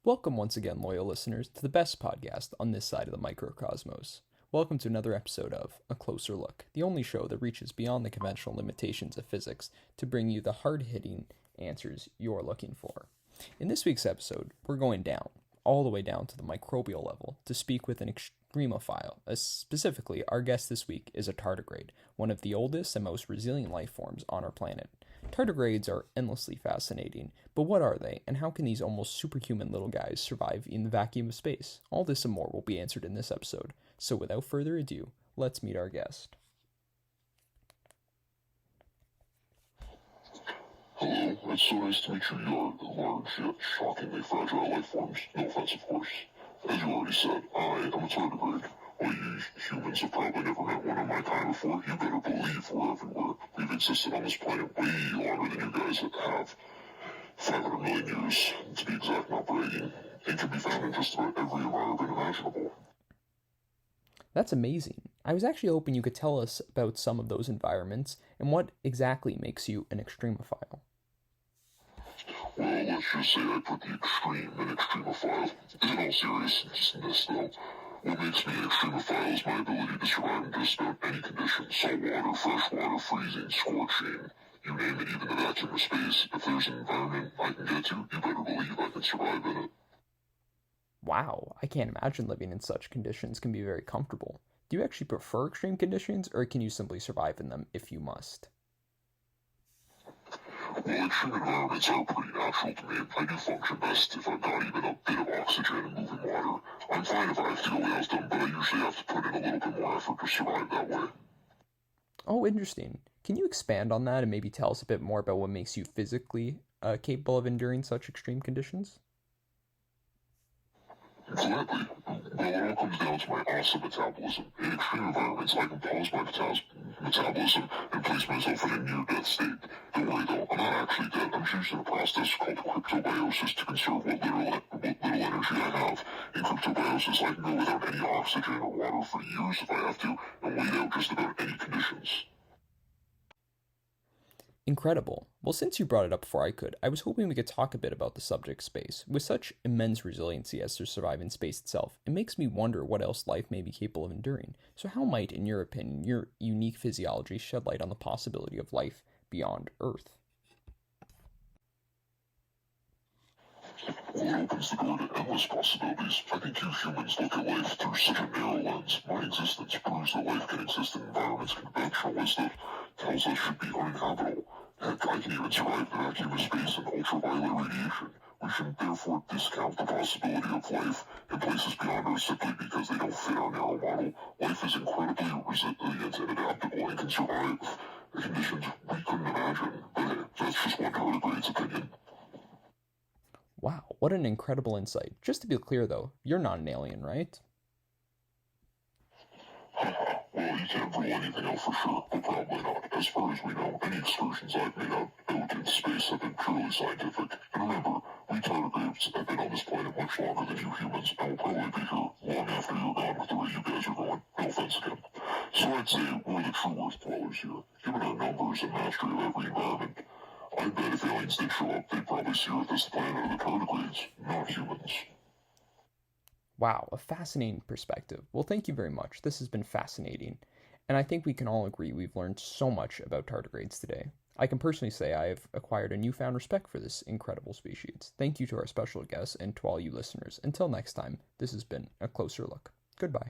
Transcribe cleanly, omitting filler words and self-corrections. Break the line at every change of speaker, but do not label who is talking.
Welcome once again, loyal listeners, to the best podcast on this side of the microcosmos. Welcome to another episode of A Closer Look, the only show that reaches beyond the conventional limitations of physics to bring you the hard-hitting answers you're looking for. In this week's episode, we're going down, all the way down to the microbial level, to speak with an extremophile. Specifically, our guest this week is a tardigrade, one of the oldest and most resilient life forms on our planet. Tardigrades are endlessly fascinating, but what are they, and how can these almost superhuman little guys survive in the vacuum of space? All this and more will be answered in this episode, so without further ado, let's meet our guest.
Hello, it's so nice to meet you. You are large yet shockingly fragile life forms. No offense, of course. As you already said, I am a tardigrade. While you humans have probably never met one of my kind before, you better believe we're everywhere. We've existed on this planet way longer than you guys have. 500 million years, to be exact, not bragging, and can be found in just about every environment imaginable.
That's amazing. I was actually hoping you could tell us about some of those environments and what exactly makes you an extremophile.
Well, let's just say I put the extreme in extremophile. In all seriousness, though, what makes me an extremophile is my ability to survive in just about any conditions. Saltwater, freshwater, freezing, scorching, you name it, even the vacuum of space. If there's an environment I can get to, you better believe I can survive in it.
Wow, I can't imagine living in such conditions can be very comfortable. Do you actually prefer extreme conditions, or can you simply survive in them if you must?
Well, extreme environments are pretty natural to me. I do function best if I've got even a bit of oxygen and moving water. I'm fine if I have to go without them, but I usually have to put in a little bit more effort to survive that way.
Oh, interesting. Can you expand on that and maybe tell us a bit more about what makes you physically capable of enduring such extreme conditions?
Gladly. Well, it all comes down to my awesome metabolism. In extreme environments, I can pause my metabolism and place myself in a near-death state. Don't worry though, I'm not actually dead. I'm just using a process called cryptobiosis to conserve what little energy I have. In cryptobiosis, I can go without any oxygen or water for years if I have to, and wait out just about any conditions.
Incredible. Well, since you brought it up before I could, I was hoping we could talk a bit about the subject space. With such immense resiliency as to survive in space itself, it makes me wonder what else life may be capable of enduring. So how might, in your opinion, your unique physiology shed light on the possibility of life beyond Earth?
Well, it opens the door to endless possibilities. I think you humans look at life through such a narrow lens. My existence proves that life can exist in environments conventionalists that tells us should be uninhabitable. Heck, I can even survive the vacuum of space and ultraviolet radiation. We shouldn't therefore discount the possibility of life in places beyond Earth simply because they don't fit our narrow model. Life is incredibly resilient and adaptable and can survive conditions we couldn't imagine. But hey, that's just one tardigrade's opinion.
Wow, what an incredible insight. Just to be clear though, you're not an alien, right?
Well, you can't rule anything out for sure, but probably not. As far as we know, any excursions I've made out into space have been purely scientific. And remember, we tardigrades have been on this planet much longer than you humans, and will probably be here long after you're gone with the way you guys are going. No offense again. So I'd say we're the true Earth dwellers here. Given our numbers and mastery of every environment, I bet if aliens did show up, they'd probably see Earth as the planet of the tardigrades, not humans.
Wow, a fascinating perspective. Well, thank you very much. This has been fascinating. And I think we can all agree we've learned so much about tardigrades today. I can personally say I have acquired a newfound respect for this incredible species. Thank you to our special guests and to all you listeners. Until next time, this has been A Closer Look. Goodbye.